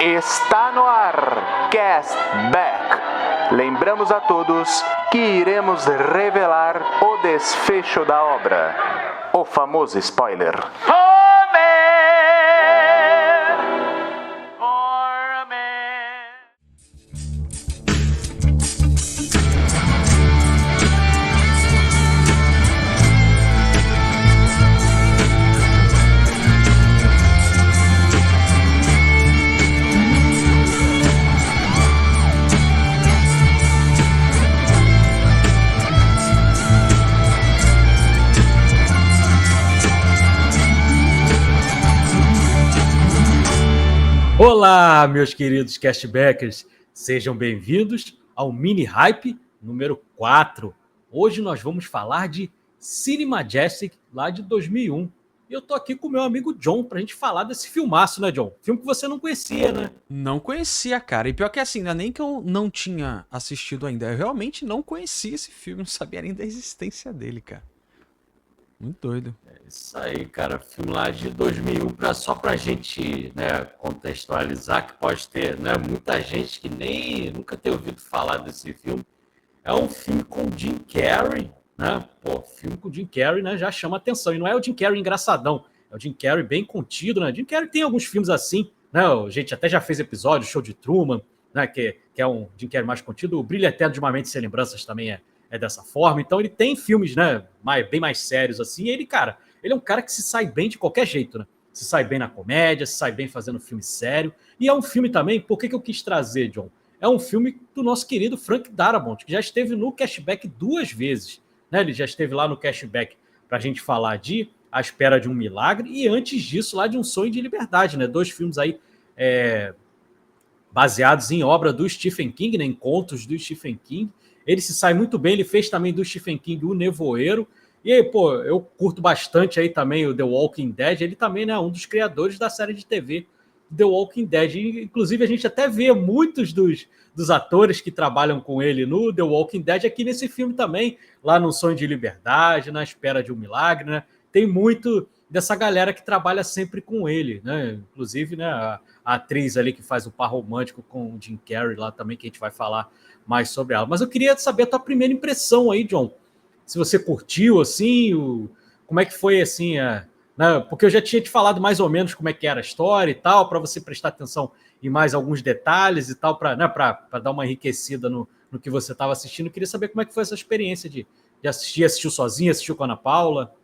Está no ar, Cast Back. Lembramos a todos que iremos revelar o desfecho da obra. O famoso spoiler. Olá, meus queridos castbackers, sejam bem-vindos ao Mini Hype número 4. Hoje nós vamos falar de Cine Majestic, lá de 2001. E eu tô aqui com o meu amigo John pra gente falar desse filmaço, né, John? Filme que você não conhecia, né? Não conhecia, cara. E pior que assim, não é nem que eu não tinha assistido ainda. Eu realmente não conhecia esse filme, não sabia nem da existência dele, cara. Muito doido. Isso aí, cara, filme lá de 2001, só pra gente, né, contextualizar, que pode ter, né, muita gente que nem nunca ter ouvido falar desse filme. É um filme com o Jim Carrey, né? Pô, filme com o Jim Carrey, né, já chama atenção. E não é o Jim Carrey engraçadão, é o Jim Carrey bem contido, né? Jim Carrey tem alguns filmes assim, né? A gente até já fez episódio, Show de Truman, né, que é um Jim Carrey mais contido. O Brilho Eterno de uma Mente Sem Lembranças também é dessa forma. Então ele tem filmes, né, bem mais sérios assim. E ele, cara, ele é um cara que se sai bem de qualquer jeito, né? Se sai bem na comédia, se sai bem fazendo filme sério. E é um filme também, por que eu quis trazer, John? É um filme do nosso querido Frank Darabont, que já esteve no Cashback 2 vezes, né? Ele já esteve lá no Cashback pra gente falar de A Espera de um Milagre e antes disso lá de Um Sonho de Liberdade, né? 2 filmes aí baseados em obra do Stephen King, né? Em contos do Stephen King. Ele se sai muito bem, ele fez também do Stephen King O Nevoeiro. E aí, pô, eu curto bastante aí também o The Walking Dead. Ele também, né, um dos criadores da série de TV The Walking Dead. E, inclusive, a gente até vê muitos dos atores que trabalham com ele no The Walking Dead aqui nesse filme também, lá no Sonho de Liberdade, Na Espera de um Milagre, né? Tem muito dessa galera que trabalha sempre com ele, né? Inclusive, né, a atriz ali que faz o par romântico com o Jim Carrey lá também, que a gente vai falar mais sobre ela. Mas eu queria saber a tua primeira impressão aí, John. Se você curtiu, assim, como é que foi, assim, né? Porque eu já tinha te falado mais ou menos como é que era a história e tal, para você prestar atenção em mais alguns detalhes e tal, para, né, dar uma enriquecida no que você estava assistindo. Eu queria saber como é que foi essa experiência de assistir. Assistiu sozinho, assistiu com a Ana Paula?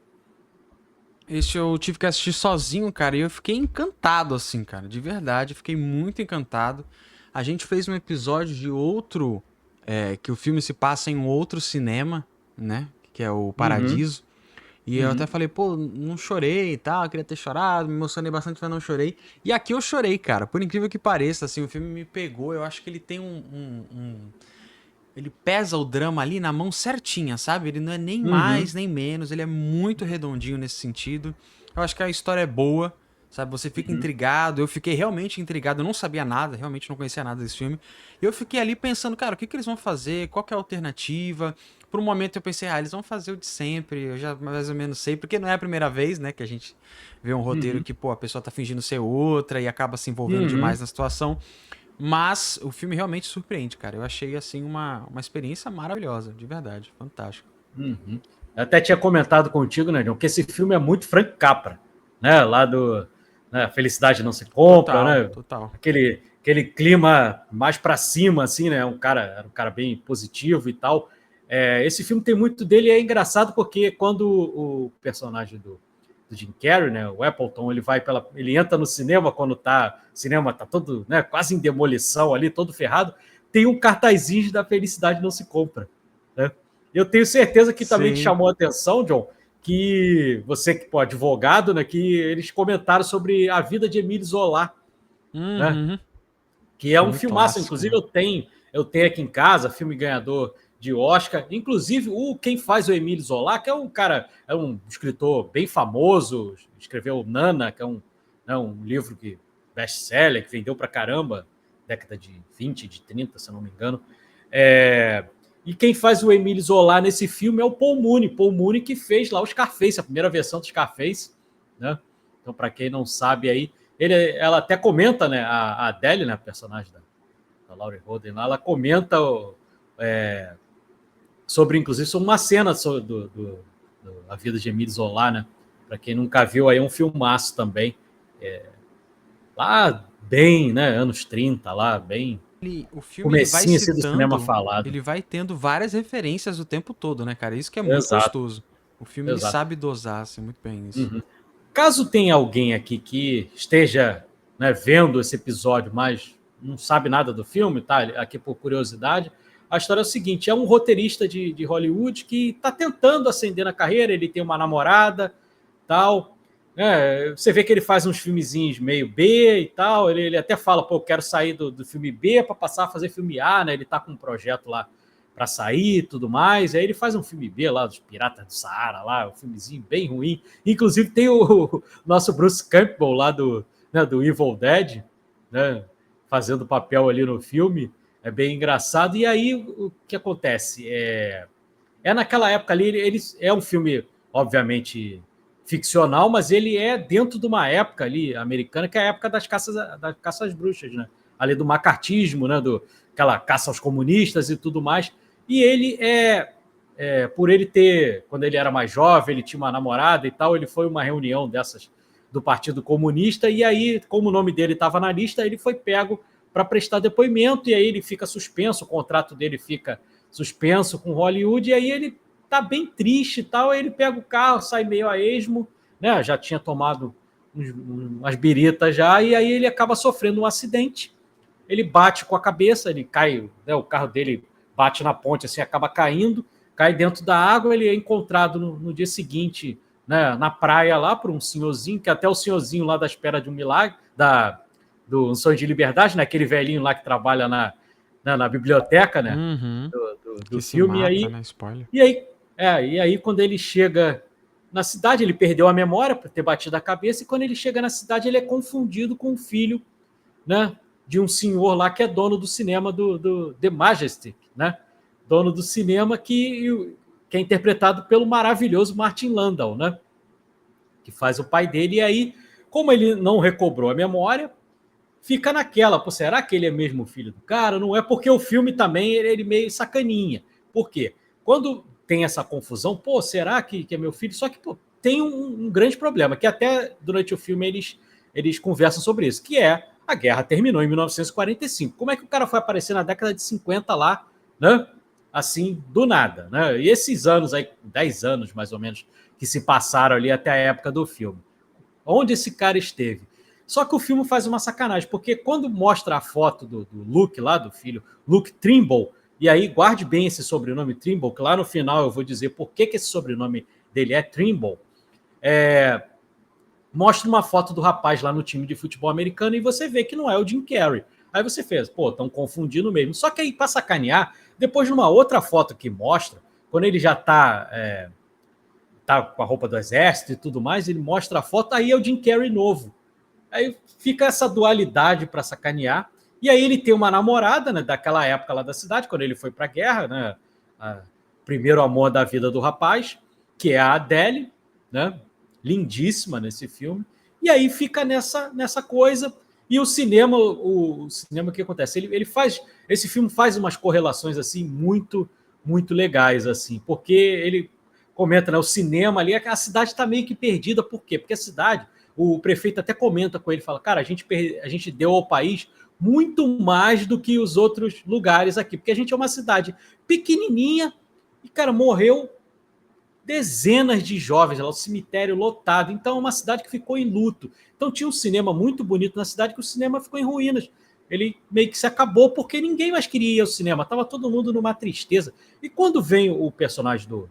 Esse eu tive que assistir sozinho, cara, e eu fiquei encantado, assim, cara, de verdade, fiquei muito encantado. A gente fez um episódio de outro, que o filme se passa em um outro cinema, né, que é o Paradiso. E eu até falei, pô, não chorei e tal, queria ter chorado, me emocionei bastante, mas não chorei. E aqui eu chorei, cara, por incrível que pareça, assim, o filme me pegou, eu acho que ele tem ele pesa o drama ali na mão certinha, sabe? Ele não é nem mais, nem menos, ele é muito redondinho nesse sentido. Eu acho que a história é boa, sabe? Você fica intrigado, eu fiquei realmente intrigado, eu não sabia nada, realmente não conhecia nada desse filme. E eu fiquei ali pensando, cara, o que eles vão fazer? Qual que é a alternativa? Por um momento eu pensei, eles vão fazer o de sempre, eu já mais ou menos sei, porque não é a primeira vez, né, que a gente vê um roteiro que, pô, a pessoa tá fingindo ser outra e acaba se envolvendo demais na situação. Mas o filme realmente surpreende, cara. Eu achei, assim, uma experiência maravilhosa, de verdade, fantástico. Eu até tinha comentado contigo, né, John, que esse filme é muito Frank Capra, né, lá do, né, Felicidade Não Se Compra, Total, né, total. aquele clima mais para cima, assim, né, era um cara bem positivo e tal. Esse filme tem muito dele e é engraçado porque quando o personagem do Jim Carrey, né, o Appleton, ele entra no cinema quando o cinema tá todo, né, quase em demolição ali, todo ferrado, tem um cartazinho da Felicidade Não Se Compra, né? Eu tenho certeza que também te Sim. chamou a atenção, John, que você, que, pô, advogado, né, que eles comentaram sobre a vida de Émile Zola, né? Que é um filmaço, Clássico, inclusive né? eu tenho aqui em casa, filme ganhador de Oscar, inclusive quem faz o Émile Zola, que é um cara, é um escritor bem famoso, escreveu Nana, que é um livro que best-seller, que vendeu pra caramba, década de 20, de 30, se eu não me engano. E quem faz o Émile Zola nesse filme é o Paul Mooney que fez lá o Scarface, a primeira versão do Scarface, né? Então, para quem não sabe aí, ela até comenta, né, a Adele, né, a personagem da Laurie Holden, ela comenta sobre, inclusive, sobre uma cena da vida de Émile Zola, né? Para quem nunca viu, aí é um filmaço também. Lá bem, né, anos 30, lá bem... O filme ele vai comecinho assim do cinema citando, falado. ele vai tendo várias referências o tempo todo, né, cara? Isso que é muito Exato. gostoso. O filme ele sabe dosar assim, muito bem isso. Uhum. Caso tenha alguém aqui que esteja, né, vendo esse episódio, mas não sabe nada do filme, tá? Aqui por curiosidade, a história é o seguinte: é um roteirista de Hollywood que está tentando ascender na carreira, ele tem uma namorada, tal. Você vê que ele faz uns filmezinhos meio B e tal. Ele até fala, pô, eu quero sair do filme B para passar a fazer filme A, né? Ele tá com um projeto lá para sair e tudo mais. Aí ele faz um filme B lá, dos Piratas do Saara, lá, um filmezinho bem ruim. Inclusive tem o nosso Bruce Campbell lá do Evil Dead, né? Fazendo papel ali no filme. É bem engraçado. E aí o que acontece? Naquela época ali, é um filme, obviamente, ficcional, mas ele é dentro de uma época ali americana, que é a época das caças às bruxas, né? Ali do macartismo, né? Aquela caça aos comunistas e tudo mais. E ele por ele ter, quando ele era mais jovem, ele tinha uma namorada e tal, ele foi uma reunião dessas do Partido Comunista, e aí, como o nome dele estava na lista, ele foi pego para prestar depoimento, e aí ele fica suspenso, o contrato dele fica suspenso com Hollywood, e aí ele tá bem triste e tal, aí ele pega o carro, sai meio a esmo, né? Já tinha tomado umas biritas já, e aí ele acaba sofrendo um acidente, ele bate com a cabeça, ele cai, né? O carro dele bate na ponte, assim, acaba caindo, cai dentro da água, ele é encontrado no dia seguinte, né, na praia lá, por um senhorzinho, que até o senhorzinho lá da Espera de um Milagre, do Sonho de Liberdade, né, aquele velhinho lá que trabalha na biblioteca, né, do filme. Mata, e aí, né? Spoiler. e aí, quando ele chega na cidade, ele perdeu a memória por ter batido a cabeça, e quando ele chega na cidade, ele é confundido com o filho, né, de um senhor lá que é dono do cinema do The Majestic, né, dono do cinema que é interpretado pelo maravilhoso Martin Landau, né, que faz o pai dele. E aí, como ele não recobrou a memória, fica naquela, pô, será que ele é mesmo filho do cara? Não é, porque o filme também ele meio sacaninha. Por quê? Quando tem essa confusão, pô, será que é meu filho? Só que, pô, tem um grande problema, que até durante o filme eles conversam sobre isso, que é a guerra terminou em 1945. Como é que o cara foi aparecer na década de 50 lá, né? Assim, do nada, né? E esses anos aí, 10 anos mais ou menos, que se passaram ali até a época do filme. Onde esse cara esteve? Só que o filme faz uma sacanagem, porque quando mostra a foto do Luke lá, do filho, Luke Trimble, e aí guarde bem esse sobrenome Trimble, que lá no final eu vou dizer por que esse sobrenome dele é Trimble, mostra uma foto do rapaz lá no time de futebol americano e você vê que não é o Jim Carrey. Aí você fez, pô, estão confundindo mesmo. Só que aí, para sacanear, depois de uma outra foto que mostra, quando ele já tá com a roupa do exército e tudo mais, ele mostra a foto, aí é o Jim Carrey novo. Aí fica essa dualidade para sacanear. E aí ele tem uma namorada, né, daquela época lá da cidade, quando ele foi para a guerra, né, primeiro amor da vida do rapaz, que é a Adele, né, lindíssima nesse filme. E aí fica nessa coisa. E o cinema, o que acontece? Ele faz, esse filme faz umas correlações assim muito, muito legais, assim, porque ele comenta, né, o cinema ali, a cidade está meio que perdida. Por quê? Porque a cidade, o prefeito até comenta com ele, fala, cara, a gente deu ao país muito mais do que os outros lugares aqui, porque a gente é uma cidade pequenininha e, cara, morreu dezenas de jovens, lá, o cemitério lotado. Então é uma cidade que ficou em luto. Então tinha um cinema muito bonito na cidade, que o cinema ficou em ruínas. Ele meio que se acabou porque ninguém mais queria ir ao cinema. Tava todo mundo numa tristeza. E quando vem o personagem do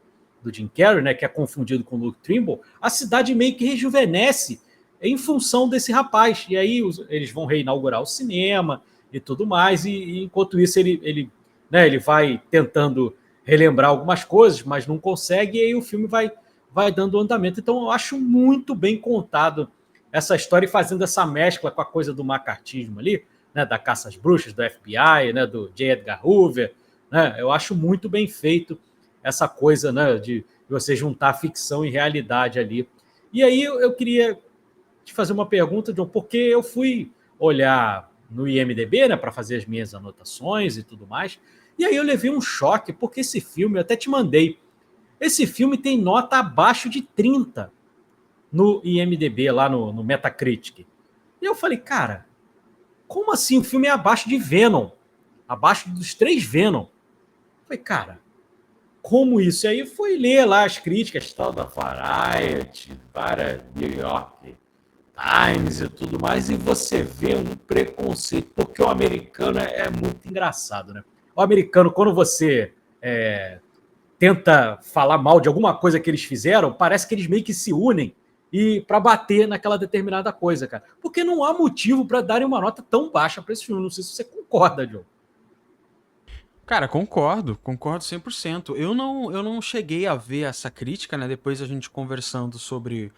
Jim Carrey, né, que é confundido com o Luke Trimble, a cidade meio que rejuvenesce em função desse rapaz. E aí eles vão reinaugurar o cinema e tudo mais. E enquanto isso ele vai tentando relembrar algumas coisas, mas não consegue, e aí o filme vai dando andamento. Então eu acho muito bem contado essa história, e fazendo essa mescla com a coisa do macartismo ali, né, da caça às bruxas, do FBI, né, do J. Edgar Hoover, né, eu acho muito bem feito essa coisa, né, de você juntar ficção e realidade ali. E aí eu queria te fazer uma pergunta, John, porque eu fui olhar no IMDb, né, para fazer as minhas anotações e tudo mais, e aí eu levei um choque, porque esse filme, eu até te mandei, esse filme tem nota abaixo de 30 no IMDb, lá no Metacritic. E eu falei, cara, como assim o filme é abaixo de Venom? Abaixo dos 3 Venom? Eu falei, cara, como isso? E aí fui ler lá as críticas, tal, da Variety, para New York Times e tudo mais, e você vê um preconceito, porque o americano é muito engraçado, né? O americano, quando você tenta falar mal de alguma coisa que eles fizeram, parece que eles meio que se unem e para bater naquela determinada coisa, cara. Porque não há motivo para darem uma nota tão baixa para esse filme. Não sei se você concorda, Joe. Cara, concordo 100%. Eu não cheguei a ver essa crítica, né? Depois a gente conversando sobre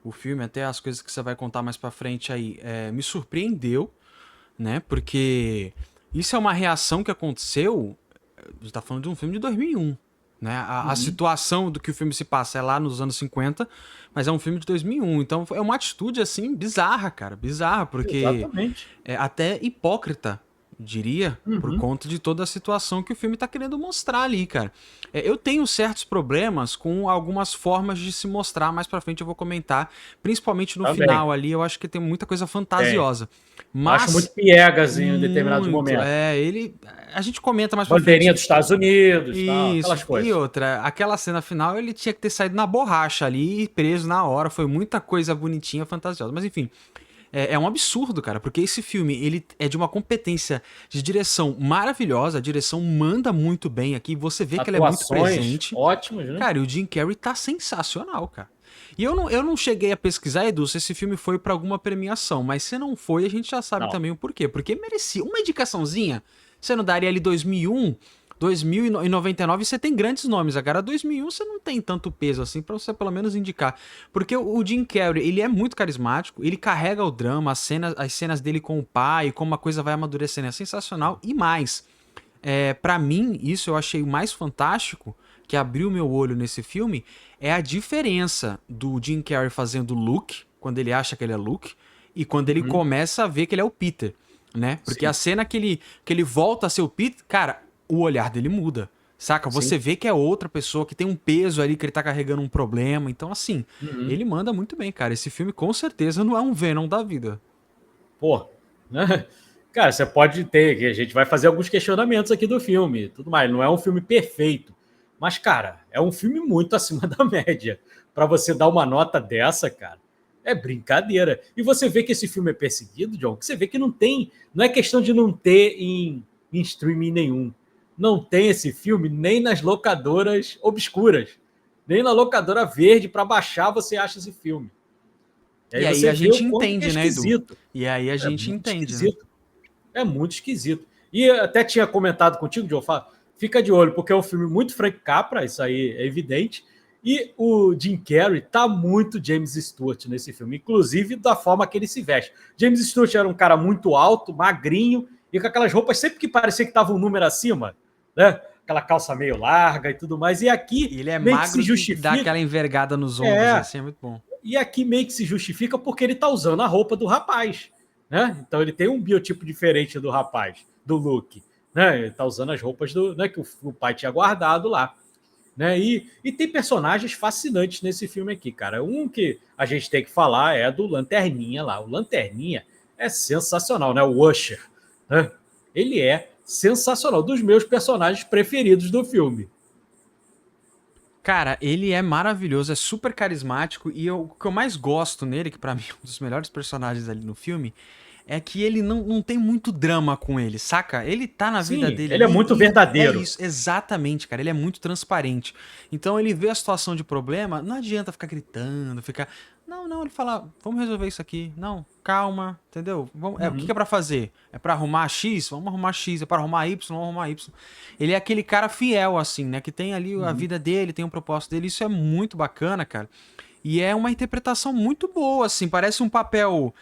o filme, até as coisas que você vai contar mais pra frente aí, me surpreendeu, né? Porque isso é uma reação que aconteceu, a gente tá falando de um filme de 2001, né? A situação do que o filme se passa é lá nos anos 50, mas é um filme de 2001, então é uma atitude, assim, bizarra, cara, bizarra, porque Exatamente. é até hipócrita, diria, por conta de toda a situação que o filme tá querendo mostrar ali, cara. Eu tenho certos problemas com algumas formas de se mostrar, mais pra frente eu vou comentar, principalmente no Também. final ali, eu acho que tem muita coisa fantasiosa. Mas acho muito piegas em determinados muito, momentos. a gente comenta mais pra Bandeirinha frente. dos Estados Unidos, tal, Isso, aquelas coisas. e outra, aquela cena final ele tinha que ter saído na borracha ali, preso na hora, foi muita coisa bonitinha, fantasiosa, mas enfim. É um absurdo, cara, porque esse filme, ele é de uma competência de direção maravilhosa, a direção manda muito bem aqui, você vê que ela é muito presente. Ótimas, né? Cara, e o Jim Carrey tá sensacional, cara. E eu não cheguei a pesquisar, Edu, se esse filme foi pra alguma premiação, mas se não foi, a gente já sabe também o porquê. Porque merecia uma indicaçãozinha, você não daria ali 2001... 2099 você tem grandes nomes, agora 2001 você não tem tanto peso assim pra você pelo menos indicar, porque o Jim Carrey, ele é muito carismático, ele carrega o drama, as cenas dele com o pai, como a coisa vai amadurecendo, é sensacional, e mais, pra mim, isso eu achei o mais fantástico, que abriu meu olho nesse filme, é a diferença do Jim Carrey fazendo Luke, quando ele acha que ele é Luke, e quando ele começa a ver que ele é o Peter, né, porque a cena que ele volta a ser o Peter, cara, o olhar dele muda, saca? Você vê que é outra pessoa, que tem um peso ali, que ele tá carregando um problema. Então, assim, ele manda muito bem, cara. Esse filme, com certeza, não é um Venom da vida. Pô, né? Cara, você pode ter, que a gente vai fazer alguns questionamentos aqui do filme, tudo mais. Não é um filme perfeito, mas, cara, é um filme muito acima da média. Pra você dar uma nota dessa, cara, é brincadeira. E você vê que esse filme é perseguido, John, que você vê que não é questão de não ter em streaming nenhum. Não tem esse filme nem nas locadoras obscuras, nem na locadora verde para baixar você acha esse filme. E aí a gente entende, né, Edu? E aí a gente entende, né? É muito esquisito. E até tinha comentado contigo, Joe, fica de olho, porque é um filme muito Frank Capra, isso aí é evidente, e o Jim Carrey tá muito James Stewart nesse filme, inclusive da forma que ele se veste. James Stewart era um cara muito alto, magrinho, e com aquelas roupas sempre que parecia que tava um número acima, né? Aquela calça meio larga e tudo mais. E aqui ele é meio magro, que se justifica. dá aquela envergada nos ombros, assim, é muito bom. E aqui meio que se justifica porque ele tá usando a roupa do rapaz, né? Então ele tem um biotipo diferente do rapaz, do Luke, né? Ele tá usando as roupas né, que o pai tinha guardado lá, né? E tem personagens fascinantes nesse filme aqui, cara. Um que a gente tem que falar é do Lanterninha lá. O Lanterninha é sensacional, né? O Usher, né? Ele é sensacional, dos meus personagens preferidos do filme. Cara, ele é maravilhoso, é super carismático, e o que eu mais gosto nele, que pra mim é um dos melhores personagens ali no filme, é que ele não tem muito drama com ele, saca? Ele tá na vida dele. Ele é muito verdadeiro. É isso, exatamente, cara. Ele é muito transparente. Então ele vê a situação de problema, não adianta ficar gritando, ficar... Não, ele fala, vamos resolver isso aqui. Não, calma, entendeu? O que é pra fazer? É pra arrumar X? Vamos arrumar X. É pra arrumar Y? Vamos arrumar Y. Ele é aquele cara fiel, assim, né? Que tem ali a vida dele, tem um propósito dele. Isso é muito bacana, cara. E é uma interpretação muito boa, assim, parece um papel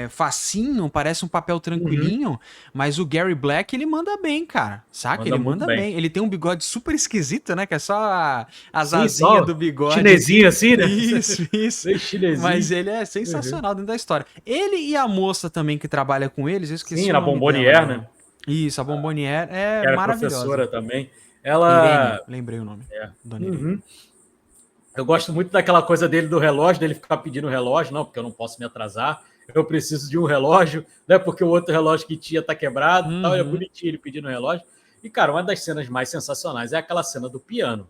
facinho, parece um papel Uhum. tranquilinho, mas o Gary Black, ele manda bem, cara, saca? Manda Ele muito manda bem. bem. Ele tem um bigode super esquisito, né? Que é só as Sim, asinhas do só bigode chinesinho aqui. assim, né? Isso, isso. Bem Mas chinesinho. ele é Uhum. sensacional dentro da história. Ele e a moça também que trabalha com eles, eu esqueci Sim, o na nome dela Bombonier, agora. né? Isso, a Bomboniere é Que era maravilhosa. professora também. Irene, Ela. lembrei o nome. É. Dona Irene. Uhum. Eu gosto muito daquela coisa dele do relógio, dele ficar pedindo relógio, não, porque eu não posso me atrasar, eu preciso de um relógio, né? Porque o outro relógio que tinha tá quebrado e tal. Ele é Uhum. bonitinho ele pedindo relógio. E, cara, uma das cenas mais sensacionais é aquela cena do piano,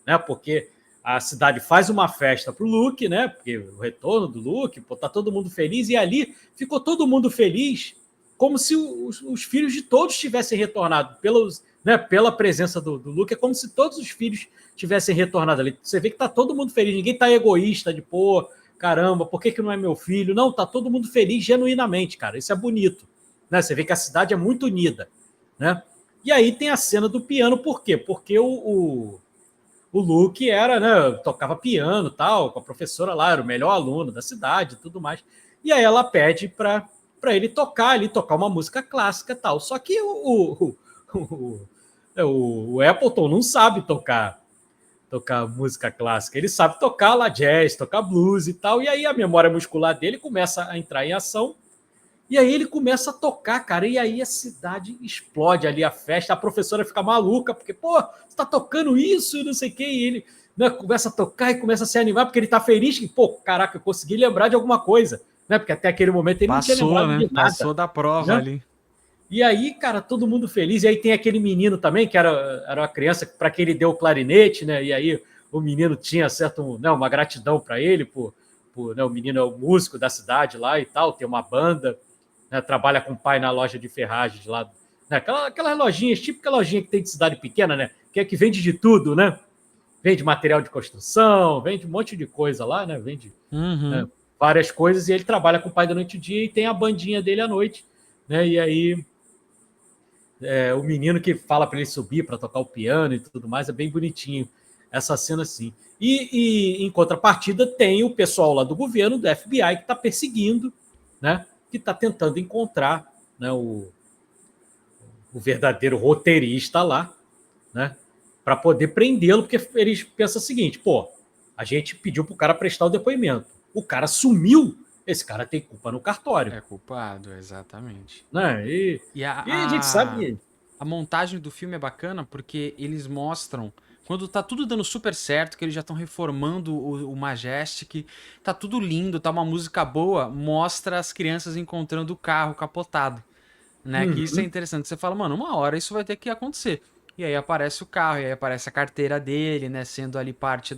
né? Porque a cidade faz uma festa pro Luke, né? Porque o retorno do Luke, pô, tá todo mundo feliz, e ali ficou todo mundo feliz, como se os filhos de todos tivessem retornado, pela presença do Luke, é como se todos os filhos tivessem retornado ali. Você vê que tá todo mundo feliz, ninguém tá egoísta de, pô, caramba, por que não é meu filho? Não, tá todo mundo feliz genuinamente, cara. Isso é bonito, né? Você vê que a cidade é muito unida, né? E aí tem a cena do piano, por quê? Porque o Luke era, né, tocava piano tal, com a professora lá, era o melhor aluno da cidade e tudo mais. E aí ela pede para ele tocar ali, tocar uma música clássica tal. Só que o Appleton não sabe tocar música clássica. Ele sabe tocar lá jazz, tocar blues e tal. E aí a memória muscular dele começa a entrar em ação e aí ele começa a tocar, cara, e aí a cidade explode ali, a festa, a professora fica maluca, porque, pô, você tá tocando isso e não sei o quê, e ele, né, começa a tocar e começa a se animar, porque ele tá feliz que, pô, caraca, eu consegui lembrar de alguma coisa, né, porque até aquele momento ele não tinha Passou, lembrado né? de nada, Passou da prova né, ali. e aí, cara, todo mundo feliz, e aí tem aquele menino também, que era uma criança para quem ele deu o clarinete, né, e aí o menino tinha né, uma gratidão para ele, né, o menino é o músico da cidade lá e tal, tem uma banda, né, trabalha com o pai na loja de ferragens lá, né, aquelas lojinhas, típica lojinha que tem de cidade pequena, né, que vende de tudo, né, vende material de construção, vende um monte de coisa lá, né, vende, né, Uhum. várias coisas, e ele trabalha com o pai durante o dia e tem a bandinha dele à noite, né, e aí o menino que fala para ele subir para tocar o piano e tudo mais, é bem bonitinho essa cena assim. Em contrapartida, tem o pessoal lá do governo, do FBI, que está perseguindo, né? Que está tentando encontrar, né, o verdadeiro roteirista lá, né? Para poder prendê-lo, porque eles pensam o seguinte: pô, a gente pediu para o cara prestar o depoimento, o cara sumiu, esse cara tem culpa no cartório, É culpado, exatamente. né? E E a gente sabe. a montagem do filme é bacana porque eles mostram quando tá tudo dando super certo, que eles já estão reformando o Majestic, tá tudo lindo, tá uma música boa, mostra as crianças encontrando o carro capotado, né? Que isso é Uhum. interessante. Você fala, mano, uma hora isso vai ter que acontecer. E aí aparece o carro, e aí aparece a carteira dele, né? Sendo ali parte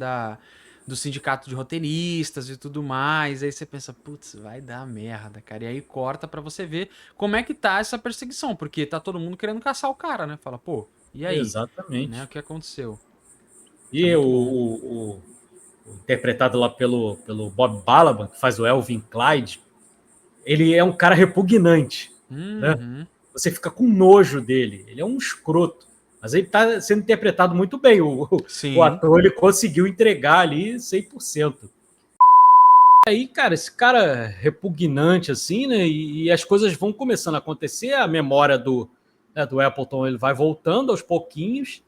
do sindicato de roteiristas e tudo mais. Aí você pensa, putz, vai dar merda, cara. E aí corta pra você ver como é que tá essa perseguição, porque tá todo mundo querendo caçar o cara, né? Fala, pô, e aí? Né? O Exatamente. que aconteceu? É E muito bom. o interpretado lá pelo Bob Balaban, que faz o Elvin Clyde, ele é um cara repugnante, né? Uhum. Você fica com nojo dele. Ele é um escroto. Mas ele está sendo interpretado muito bem. O Sim. ator ele conseguiu entregar ali 100%. Aí, cara, esse cara repugnante assim, né? E as coisas vão começando a acontecer. A memória do Appleton ele vai voltando aos pouquinhos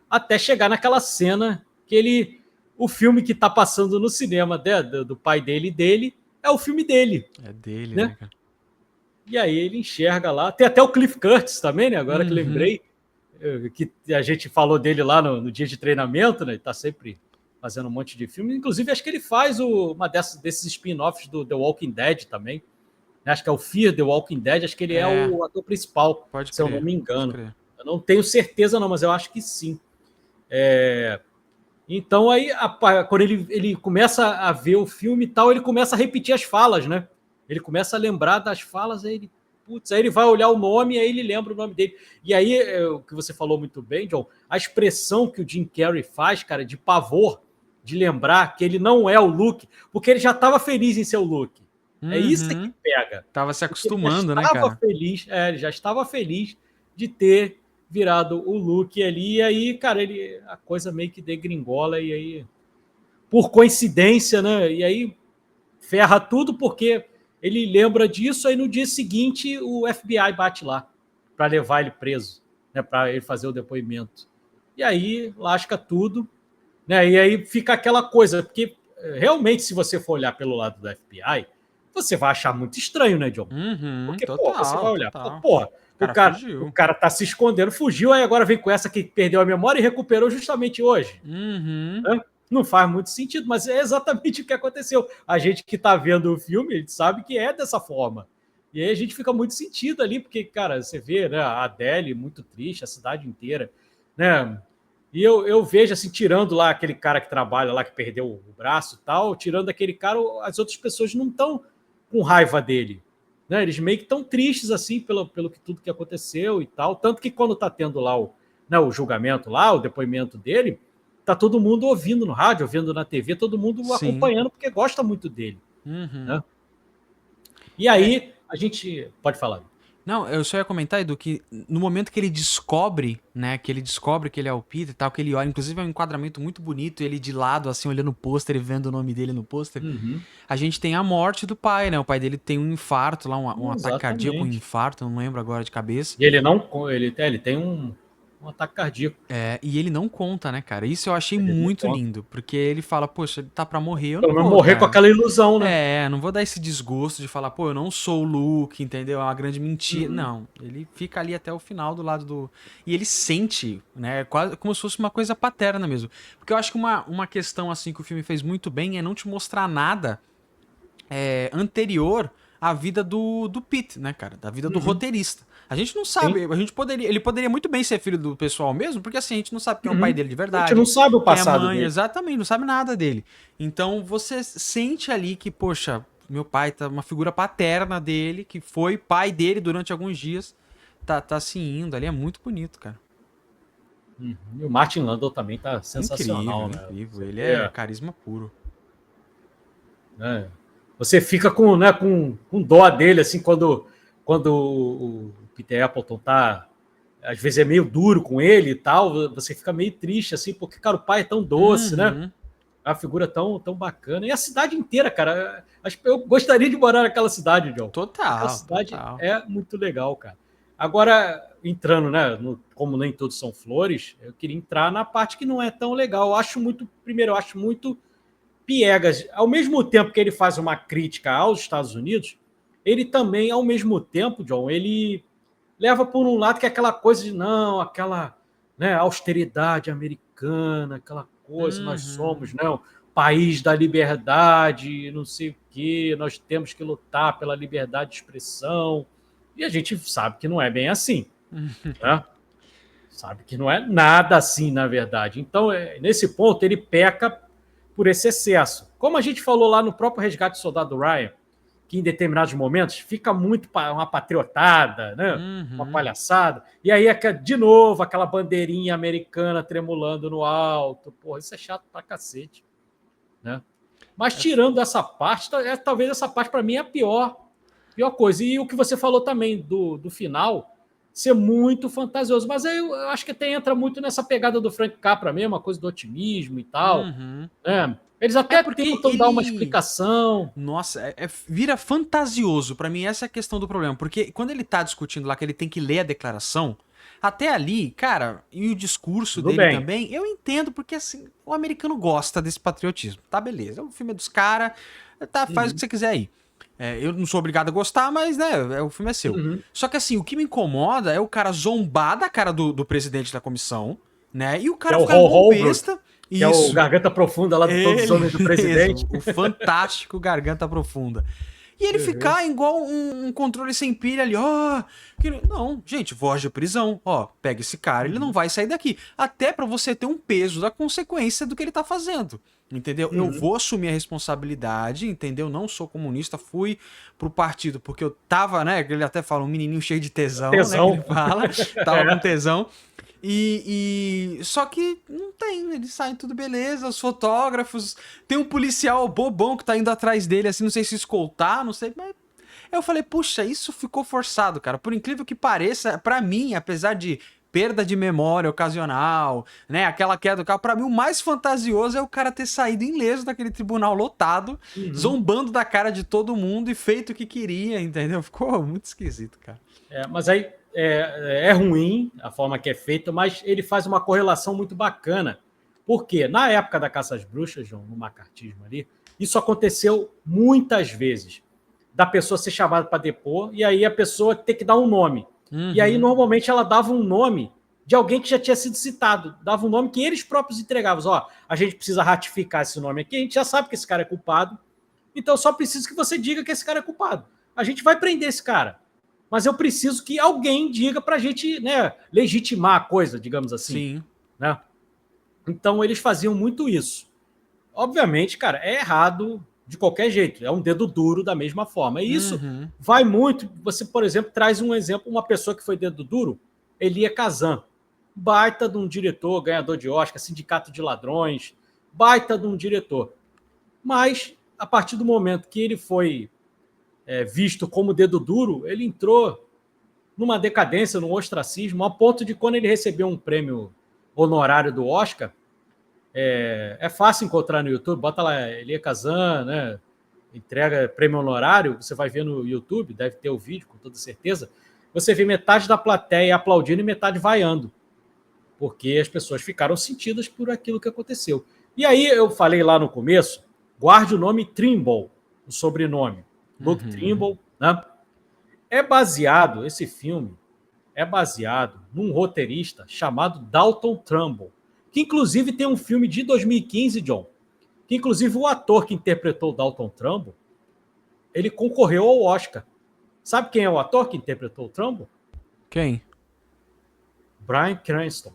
até chegar naquela cena que ele. O filme que está passando no cinema do pai dele e dele é o filme dele, É dele, né? né, cara? E aí ele enxerga lá. Tem até o Cliff Curtis também, né? Agora que Uhum. lembrei, que a gente falou dele lá no dia de treinamento, né? Ele tá sempre fazendo um monte de filme. Inclusive, acho que ele faz uma desses spin-offs do The Walking Dead também. Né? Acho que é o Fear The Walking Dead. Acho que ele é É, o ator principal, pode se eu não crer, me pode engano. crer. Eu não tenho certeza, não, mas eu acho que sim. Então, aí, quando ele começa a ver o filme e tal, ele começa a repetir as falas, né? Ele começa a lembrar das falas, aí ele vai olhar o nome, aí ele lembra o nome dele. E aí, o que você falou muito bem, John, a expressão que o Jim Carrey faz, cara, de pavor, de lembrar que ele não é o Luke, porque ele já estava feliz em ser o Luke. É isso que Uhum. pega. Tava se Porque ele já acostumando, né, estava cara? feliz, ele já estava feliz de ter virado o Luke ali, e aí, cara, a coisa meio que degringola, e aí. por coincidência, né? E aí ferra tudo porque ele lembra disso, aí no dia seguinte o FBI bate lá para levar ele preso, né? Para ele fazer o depoimento. E aí lasca tudo, né? E aí fica aquela coisa, porque realmente, se você for olhar pelo lado do FBI, você vai achar muito estranho, né, John? Porque, você vai olhar, total. o cara tá se escondendo, fugiu, aí agora vem com essa que perdeu a memória e recuperou justamente hoje. Né? Não faz muito sentido, mas é exatamente o que aconteceu. A gente que tá vendo o filme, a gente sabe que é dessa forma. E aí a gente fica muito sentido ali, porque, cara, você vê, né, a Adele muito triste, a cidade inteira, né? E eu vejo, assim, tirando lá aquele cara que trabalha lá, que perdeu o braço e tal, tirando aquele cara, as outras pessoas não estão com raiva dele. Né? Eles meio que estão tristes, assim, pelo que tudo que aconteceu e tal. Tanto que quando tá tendo lá o julgamento lá, o depoimento dele, tá todo mundo ouvindo no rádio, ouvindo na TV, todo mundo acompanhando, porque gosta muito dele. Né? E aí, a gente... Pode falar. Não, eu só ia comentar, Edu, que no momento que ele descobre, né, que ele é o Peter e tal, que ele olha, inclusive é um enquadramento muito bonito, ele de lado, assim, olhando o pôster e vendo o nome dele no pôster, a gente tem a morte do pai, né, o pai dele tem um infarto lá, um ataque cardíaco, um infarto, não lembro agora de cabeça. E ele ele tem um ataque cardíaco. E ele não conta, né, cara? Isso eu achei muito lindo, porque ele fala, poxa, ele tá pra morrer, eu Pelo não vou morrer com aquela ilusão, né? não vou dar esse desgosto de falar, pô, eu não sou o Luke, entendeu? É uma grande mentira. Não, ele fica ali até o final do lado do... E ele sente, né, quase como se fosse uma coisa paterna mesmo. Porque eu acho que uma questão, assim, que o filme fez muito bem é não te mostrar nada anterior à vida do Pete, né, cara? Da vida do roteirista. A gente não sabe, ele poderia muito bem ser filho do pessoal mesmo, porque assim, a gente não sabe quem é o pai dele de verdade. A gente não sabe o passado quem é a mãe, dele. exatamente, não sabe nada dele. Então você sente ali que, poxa, meu pai tá uma figura paterna dele, que foi pai dele durante alguns dias, tá se indo ali, é muito bonito, cara. E o Martin Landau também tá sensacional, né? Incrível, ele é carisma puro. Você fica com dó dele, assim, quando o Peter Appleton tá, às vezes é meio duro com ele e tal, você fica meio triste, assim, porque, cara, o pai é tão doce, né? É uma figura tão bacana. E a cidade inteira, cara, eu gostaria de morar naquela cidade, John. Total. A cidade é muito legal, cara. Agora, entrando, né, como nem todos são flores, eu queria entrar na parte que não é tão legal. Eu acho muito piegas. Ao mesmo tempo que ele faz uma crítica aos Estados Unidos, ele também, ao mesmo tempo, John, ele leva por um lado que é aquela coisa de, não, aquela, né, austeridade americana, aquela coisa, nós somos, né, o país da liberdade, não sei o quê, nós temos que lutar pela liberdade de expressão. E a gente sabe que não é bem assim. Né? Sabe que não é nada assim, na verdade. Então, nesse ponto, ele peca por esse excesso. Como a gente falou lá no próprio Resgate do Soldado Ryan, que em determinados momentos fica muito uma patriotada, né? Uma palhaçada. E aí, de novo, aquela bandeirinha americana tremulando no alto. Porra, isso é chato pra cacete. Né? Mas tirando essa parte, talvez essa parte para mim é a pior coisa. E o que você falou também do final ser muito fantasioso. Mas aí eu acho que até entra muito nessa pegada do Frank Capra mesmo, a coisa do otimismo e tal. Né? Eles até tentam dar uma explicação. Nossa, vira fantasioso. Pra mim, essa é a questão do problema. Porque quando ele tá discutindo lá que ele tem que ler a declaração, até ali, cara, e o discurso dele também, eu entendo, porque assim, o americano gosta desse patriotismo. Tá, beleza. O filme é dos caras, faz o que você quiser aí. Eu não sou obrigado a gostar, mas, né, o filme é seu. Só que assim, o que me incomoda é o cara zombar da cara do presidente da comissão, né, e o cara ficar igual besta. Que é o Garganta Profunda lá de Todos os Homens do Presidente. O fantástico Garganta Profunda. E ele ficar igual um controle sem pilha ali, não, gente, voz de prisão, pega esse cara, ele não vai sair daqui. Até pra você ter um peso da consequência do que ele tá fazendo, entendeu? Eu vou assumir a responsabilidade, entendeu? Não sou comunista, fui pro partido porque eu tava, né, ele até fala, um menininho cheio de tesão. Né, que ele fala, tava com tesão. Só que não tem, eles saem tudo beleza, os fotógrafos, tem um policial bobão que tá indo atrás dele, assim, não sei se escoltar, não sei, mas eu falei, puxa, isso ficou forçado, cara, por incrível que pareça, pra mim, apesar de perda de memória ocasional, né? Aquela queda do carro. Pra mim, o mais fantasioso é o cara ter saído ileso daquele tribunal lotado, zombando da cara de todo mundo e feito o que queria, entendeu? Ficou muito esquisito, cara. Mas aí é ruim a forma que é feita, mas ele faz uma correlação muito bacana. Porque na época da caça às bruxas, João, no macartismo ali, isso aconteceu muitas vezes. Da pessoa ser chamada para depor, e aí a pessoa ter que dar um nome. E aí, normalmente, ela dava um nome de alguém que já tinha sido citado. Dava um nome que eles próprios entregavam. Ó, a gente precisa ratificar esse nome aqui, a gente já sabe que esse cara é culpado, então só preciso que você diga que esse cara é culpado. A gente vai prender esse cara. Mas eu preciso que alguém diga para a gente, né, legitimar a coisa, digamos assim. Sim. Né? Então, eles faziam muito isso. Obviamente, cara, é errado de qualquer jeito. É um dedo duro da mesma forma. E isso vai muito... Você, por exemplo, traz um exemplo, uma pessoa que foi dedo duro, Elia Kazan. Baita de um diretor, ganhador de Oscar, Sindicato de Ladrões, baita de um diretor. Mas, a partir do momento que ele foi visto como dedo duro, ele entrou numa decadência, num ostracismo, a ponto de quando ele recebeu um prêmio honorário do Oscar, é fácil encontrar no YouTube, bota lá Elia Kazan, né? Entrega prêmio honorário, você vai ver no YouTube, deve ter o vídeo, com toda certeza. Você vê metade da plateia aplaudindo e metade vaiando, porque as pessoas ficaram sentidas por aquilo que aconteceu. E aí eu falei lá no começo, guarde o nome Trimble, o sobrenome, Luke Trimble, né? Esse filme é baseado num roteirista chamado Dalton Trumbo, que inclusive tem um filme de 2015, John, que inclusive o ator que interpretou o Dalton Trumbo, ele concorreu ao Oscar. Sabe quem é o ator que interpretou o Trumbo? Quem? Bryan Cranston.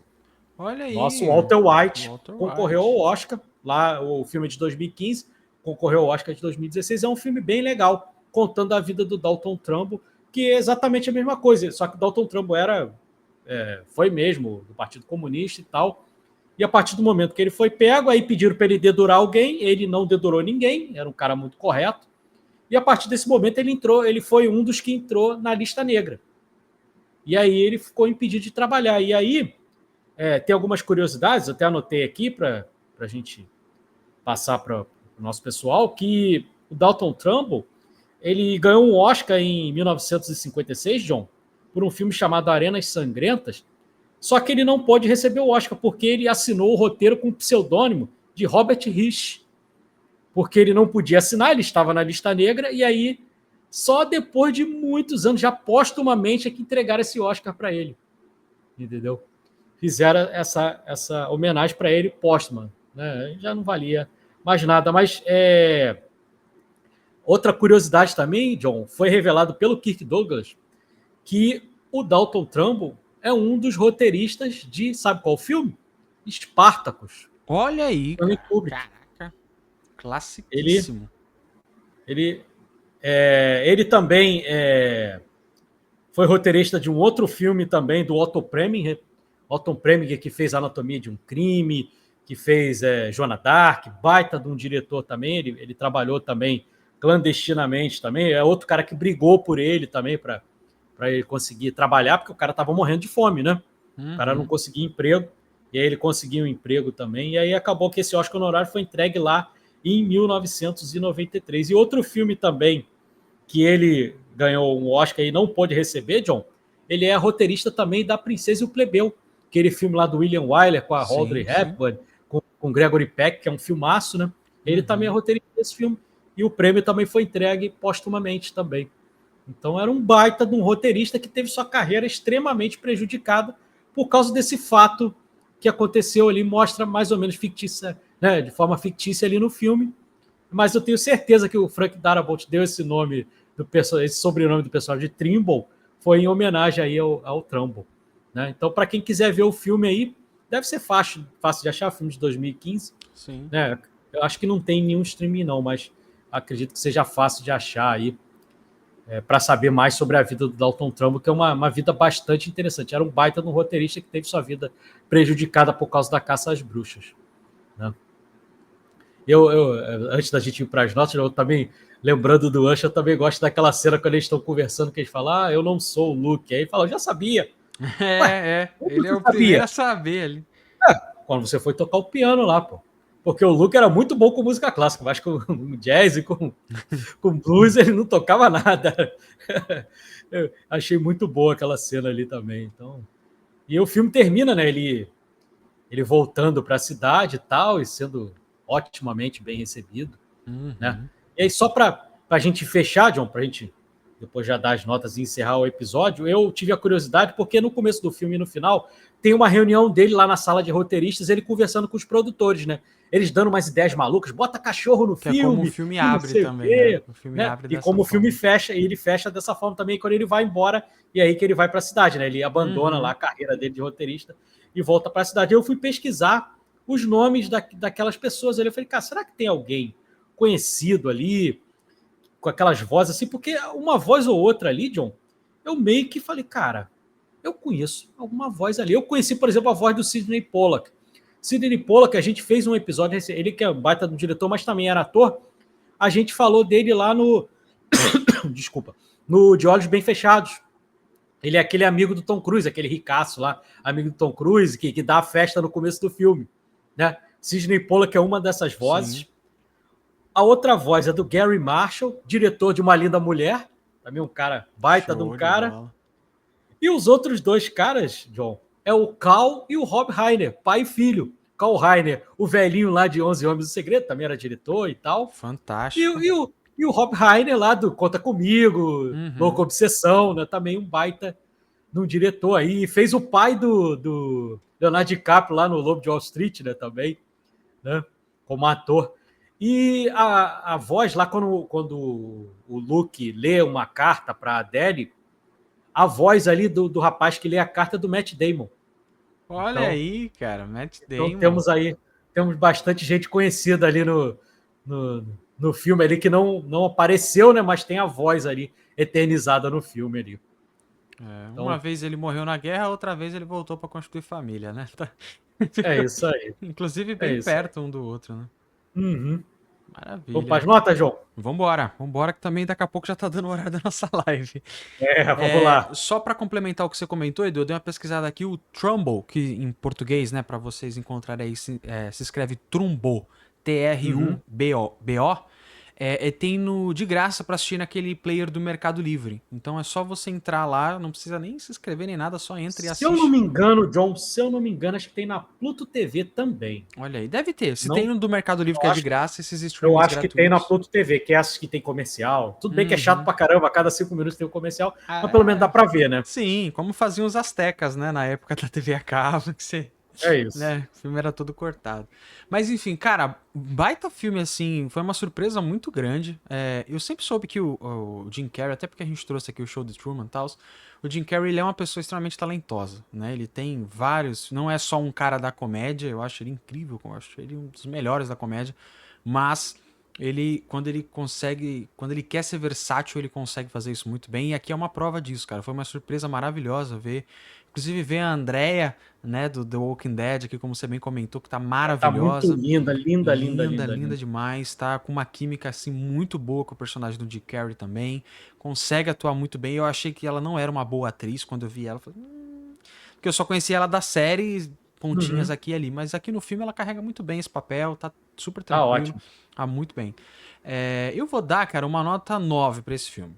Olha aí. Nosso Walter White concorreu ao Oscar, lá o filme de 2015, concorreu ao Oscar de 2016, é um filme bem legal, contando a vida do Dalton Trumbo, que é exatamente a mesma coisa, só que o Dalton Trumbo foi mesmo do Partido Comunista e tal, e a partir do momento que ele foi pego, aí pediram para ele dedurar alguém, ele não dedurou ninguém, era um cara muito correto, e a partir desse momento ele foi um dos que entrou na lista negra. E aí ele ficou impedido de trabalhar. E aí tem algumas curiosidades, eu até anotei aqui para a gente passar para o nosso pessoal, que o Dalton Trumbo, ele ganhou um Oscar em 1956, John, por um filme chamado Arenas Sangrentas, só que ele não pôde receber o Oscar porque ele assinou o roteiro com o pseudônimo de Robert Rich, porque ele não podia assinar, ele estava na lista negra, e aí só depois de muitos anos, já postumamente, é que entregaram esse Oscar para ele, entendeu? Fizeram essa homenagem para ele póstuma, né? Já não valia mais nada, mas outra curiosidade também, John, foi revelado pelo Kirk Douglas que o Dalton Trumbo é um dos roteiristas de, sabe qual filme? Spartacus. Olha aí, caraca. Classiquíssimo. Ele também foi roteirista de um outro filme também, do Otto Preminger. Otto Preminger, que fez Anatomia de um Crime, que fez Joana d'Arc, baita de um diretor também. Ele trabalhou também clandestinamente também. É outro cara que brigou por ele também para ele conseguir trabalhar, porque o cara estava morrendo de fome, né? O cara não conseguia emprego, e aí ele conseguiu um emprego também, e aí acabou que esse Oscar honorário foi entregue lá em 1993. E outro filme também que ele ganhou um Oscar e não pôde receber, John, ele é roteirista também da Princesa e o Plebeu, aquele filme lá do William Wyler com a Audrey Hepburn, com Gregory Peck, que é um filmaço, né? Ele também é roteirista desse filme, e o prêmio também foi entregue póstumamente também. Então era um baita de um roteirista que teve sua carreira extremamente prejudicada por causa desse fato que aconteceu ali, mostra mais ou menos fictícia, né, de forma fictícia ali no filme, mas eu tenho certeza que o Frank Darabont deu esse nome, esse sobrenome do personagem de Trimble, foi em homenagem aí ao Trumbo, né? Então, para quem quiser ver o filme aí, deve ser fácil de achar, filme de 2015. Sim. Né? Eu acho que não tem nenhum streaming não, mas acredito que seja fácil de achar aí, para saber mais sobre a vida do Dalton Trumbo, que é uma vida bastante interessante. Era um baita de um roteirista que teve sua vida prejudicada por causa da caça às bruxas, né? Eu, antes da gente ir para as notas, eu também, lembrando do Usher, eu também gosto daquela cena quando eles estão conversando, que eles falam, eu não sou o Luke. Aí ele fala, eu já sabia. Como Ele é você o primeiro sabia? a saber ali. Quando você foi tocar o piano lá, pô. Porque o Luke era muito bom com música clássica, mas com jazz e com blues ele não tocava nada. Eu achei muito boa aquela cena ali também. Então, e o filme termina, né? Ele voltando para a cidade e tal, e sendo otimamente bem recebido, né? Uhum. E aí, só para a gente fechar, John, para a gente depois já dar as notas e encerrar o episódio, eu tive a curiosidade, porque no começo do filme e no final tem uma reunião dele lá na sala de roteiristas, ele conversando com os produtores, né? Eles dando umas ideias malucas, bota cachorro no Que é como o filme, filme e não abre sei o também, né? quê, O filme né? abre E dessa como o filme forma. fecha, e ele fecha dessa forma também quando ele vai embora, e aí que ele vai para a cidade, né? Ele abandona lá Uhum. a carreira dele de roteirista e volta para a cidade. Eu fui pesquisar os nomes daquelas pessoas ali. Eu falei, cara, será que tem alguém conhecido ali, com aquelas vozes assim? Porque uma voz ou outra ali, John, eu meio que falei, cara, eu conheço alguma voz ali. Eu conheci, por exemplo, a voz do Sidney Pollack. Sidney Pollack, a gente fez um episódio, ele que é baita do diretor, mas também era ator. A gente falou dele lá no. Desculpa. No De Olhos Bem Fechados. Ele é aquele amigo do Tom Cruise, aquele ricaço lá, amigo do Tom Cruise, que dá a festa no começo do filme. Né? Sidney Pollack é uma dessas Sim. vozes. A outra voz é do Gary Marshall, diretor de Uma Linda Mulher, também um cara baita de um Show de cara. bola. E os outros dois caras, John, é o Cal e o Rob Reiner, pai e filho. Cal Reiner, o velhinho lá de 11 Homens do Segredo, também era diretor e tal. E, Fantástico. e o Rob Reiner lá do Conta Comigo, Uhum. Louca Obsessão, né? Também um baita de um diretor aí. Fez o pai do Leonardo DiCaprio lá no Lobo de Wall Street, né? Também, né? Como ator. E a voz lá, quando o Luke lê uma carta para a Adele, a voz ali do rapaz que lê a carta é do Matt Damon. Olha Então, aí, cara, Matt então Damon. temos bastante gente conhecida ali no filme ali que não apareceu, né? Mas tem a voz ali eternizada no filme ali. Uma Então, vez ele morreu na guerra, outra vez ele voltou pra constituir família, né? é isso aí. Inclusive É bem isso aí. perto um do outro, né? Uhum. Vamos para Maravilha. as notas, João? Vambora, que também daqui a pouco já tá dando o horário da nossa live. Vamos lá. Só para complementar o que você comentou, Edu, eu dei uma pesquisada aqui, o Trumbo, que em português, né, para vocês encontrarem aí, se escreve Trumbo, Uhum. Trumbo, tem de graça para assistir naquele player do Mercado Livre. Então é só você entrar lá, não precisa nem se inscrever nem nada, só entra e Se eu não assiste. me engano, John, acho que tem na Pluto TV também. Olha aí, deve ter. Se tem Não, no do Mercado Livre eu que é de acho, graça, esses eu streamings acho que tem na gratuitos. Pluto TV, que é essas que tem comercial. Tudo bem que é chato Uhum. pra caramba, a cada 5 minutos tem um comercial, mas pelo menos dá Ah, pra ver, né? sim, como faziam os astecas, né, na época da TV a cabo, que você, É isso. né, o filme era todo cortado. Mas enfim, cara, baita filme assim, foi uma surpresa muito grande. Eu sempre soube que o Jim Carrey, até porque a gente trouxe aqui o show de Truman e tal, o Jim Carrey ele é uma pessoa extremamente talentosa, né? Ele tem vários, não é só um cara da comédia, eu acho ele incrível, eu acho ele um dos melhores da comédia, mas quando ele quer ser versátil, ele consegue fazer isso muito bem. E aqui é uma prova disso, cara. Foi uma surpresa maravilhosa inclusive ver a Andrea, né, do The Walking Dead, aqui como você bem comentou, que tá Tá muito maravilhosa. linda, linda, linda, Linda, linda, linda linda. demais, tá com uma química assim muito boa com o personagem do Jim Carrey também. Consegue atuar muito bem. Eu achei que ela não era uma boa atriz quando eu vi ela, falei, porque eu só conhecia ela da série, pontinhas Uhum. aqui e ali, mas aqui no filme ela carrega muito bem esse papel, tá super Tá tranquilo, ótimo. tá muito bem. Eu vou dar, cara, uma nota 9 pra esse filme.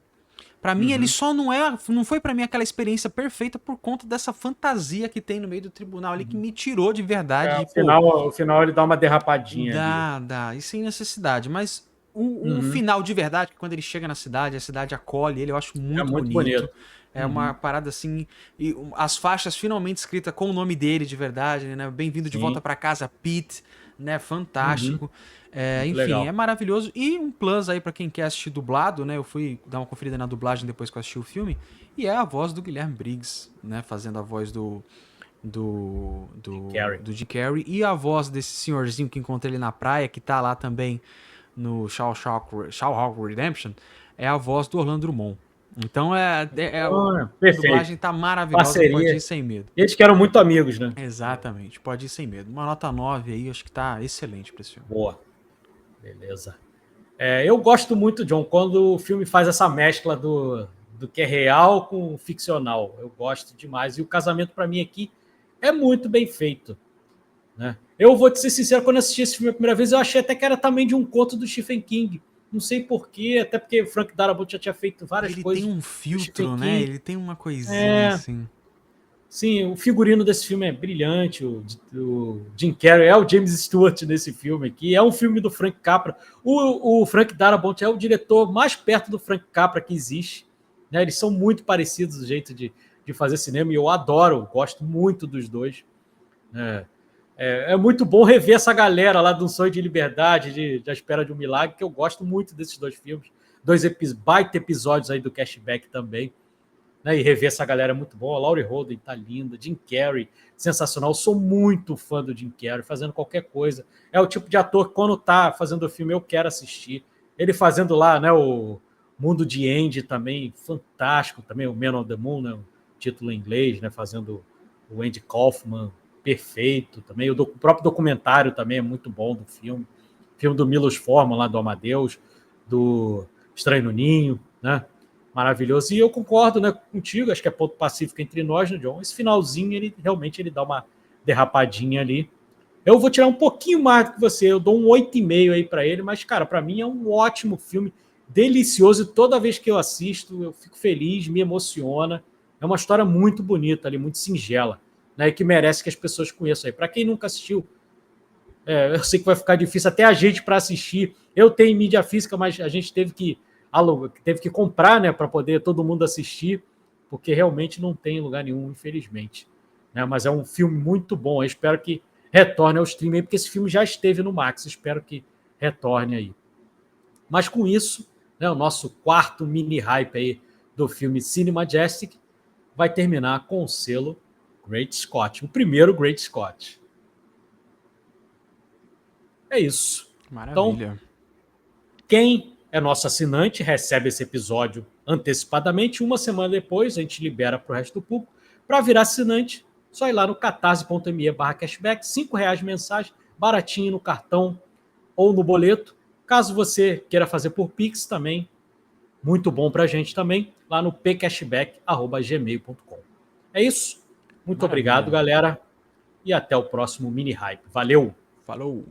Pra mim, ele Uhum. só não foi pra mim aquela experiência perfeita por conta dessa fantasia que tem no meio do tribunal ali que me tirou de verdade de, pô, O final ele dá uma derrapadinha ali. dá, e sem necessidade, mas o Uhum. final de verdade, que quando ele chega na cidade, a cidade acolhe ele, eu acho É muito muito bonito. bonito. É uma Uhum. parada assim, e as faixas finalmente escritas com o nome dele de verdade, né? Bem-vindo de volta Sim. pra casa, Pete, né? Uhum. Fantástico. Muito Enfim, é legal. maravilhoso. E um plus aí pra quem quer assistir dublado, né? Eu fui dar uma conferida na dublagem depois que eu assisti o filme, e é a voz do Guilherme Briggs, né? Fazendo a voz Carrey. do Jim Carrey, e a voz desse senhorzinho que encontrei ele na praia, que tá lá também no Shawshank Redemption, é a voz do Orlando Drummond. Então a Perfeito. dublagem tá maravilhosa, pode ir Parceria. sem medo. Eles que eram muito amigos, né? Exatamente, pode ir sem medo. Uma nota 9 aí, acho que tá excelente pra esse filme. Boa. Beleza. Eu gosto muito, John, quando o filme faz essa mescla do que é real com ficcional. Eu gosto demais. E o casamento, para mim, aqui é muito bem feito, né? Eu vou te ser sincero, quando eu assisti esse filme a primeira vez, eu achei até que era também de um conto do Stephen King. Não sei porquê, até porque o Frank Darabont já tinha feito várias Ele coisas. tem um filtro, né? Ele tem uma coisinha assim. Sim, o figurino desse filme é brilhante. O Jim Carrey é o James Stewart nesse filme aqui. É um filme do Frank Capra. O Frank Darabont é o diretor mais perto do Frank Capra que existe, né? Eles são muito parecidos do jeito de fazer cinema e eu adoro, gosto muito dos dois. É muito bom rever essa galera lá do Sonho de Liberdade, da Espera de um Milagre, que eu gosto muito desses dois filmes. Baita episódios aí do Cashback também. Né, e rever essa galera é muito bom. A Laurie Holden tá linda, Jim Carrey, sensacional. Eu sou muito fã do Jim Carrey, fazendo qualquer coisa. É o tipo de ator que quando tá fazendo o filme eu quero assistir. Ele fazendo lá, né, o Mundo de Andy também, fantástico também, o Man on the Moon, né, o título em inglês, né, fazendo o Andy Kaufman, perfeito também. O próprio documentário também é muito bom do filme. Filme do Milos Forman, lá do Amadeus, do Estranho no Ninho, né? Maravilhoso. E eu concordo, né, contigo, acho que é ponto pacífico entre nós, né, John? Esse finalzinho, ele realmente dá uma derrapadinha ali. Eu vou tirar um pouquinho mais do que você, eu dou um 8,5 aí para ele, mas, cara, para mim é um ótimo filme, delicioso, e toda vez que eu assisto, eu fico feliz, me emociona. É uma história muito bonita ali, muito singela, né, e que merece que as pessoas conheçam aí. Para quem nunca assistiu, eu sei que vai ficar difícil até a gente para assistir. Eu tenho mídia física, mas a gente teve que comprar, né, para poder todo mundo assistir, porque realmente não tem lugar nenhum, infelizmente. Né? Mas é um filme muito bom. Eu espero que retorne ao streaming, porque esse filme já esteve no Max. Espero que retorne aí. Mas com isso, né, o nosso quarto mini hype aí do filme Cine Majestic vai terminar com o selo Great Scott, o primeiro Great Scott. É isso. Maravilha. Então, quem é nosso assinante recebe esse episódio antecipadamente. Uma semana depois, a gente libera para o resto do público. Para virar assinante, só ir lá no catarse.me/cashback, R$5 mensagem, baratinho no cartão ou no boleto. Caso você queira fazer por Pix também, muito bom para a gente também, lá no pcashback@gmail.com. É isso. Muito Maravilha. obrigado, galera. E até o próximo mini hype. Valeu! Falou!